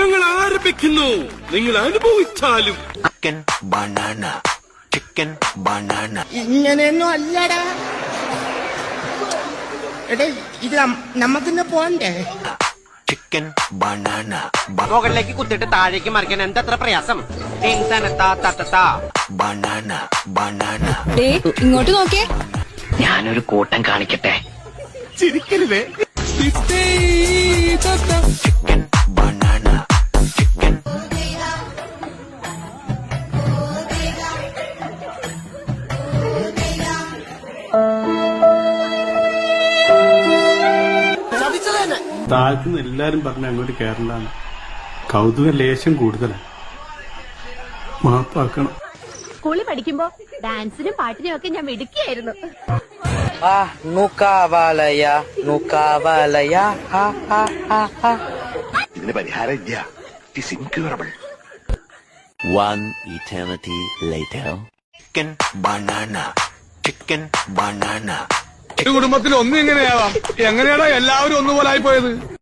ഞങ്ങൾ ആരംഭിക്കുന്നു. നിങ്ങൾ അനുഭവിച്ചാലും. Chicken banana, chicken banana. ഇങ്ങനെയൊന്നും അല്ലടാ. എടേ ഇത് നമ്മക്കിന്ന് പോണ്ടേ? Chicken banana. മുകളിലേക്ക് കുത്തിട്ട് താഴേക്ക് മറിക്കാൻ എന്തത്ര പ്രയാസം? Banana banana. ഇങ്ങോട്ട് നോക്കേ. ഞാനൊരു കൂട്ടം കാണിക്കട്ടെ. ചിരിക്കരുതേ. Chicken banana, chicken. താഴത്തുനിന്ന് എല്ലാരും പറഞ്ഞ അങ്ങോട്ട് കേരളാണ്. കൗതുക ലേശം കൂടുതലാണ്. മാപ്പാക്കണം. സ്കൂളിൽ പഠിക്കുമ്പോ ഡാൻസിനും പാട്ടിനും ഒക്കെ ഞാൻ മിടുക്കിയായിരുന്നു. ഇതിന് പരിഹാരം ഇല്ല. It is incurable. One eternity later. Chicken banana, chicken banana. കുടുംബത്തിൽ ഒന്നും എങ്ങനെയാവാം? എങ്ങനെയാടാ എല്ലാവരും ഒന്നുപോലെ ആയിപ്പോയത്?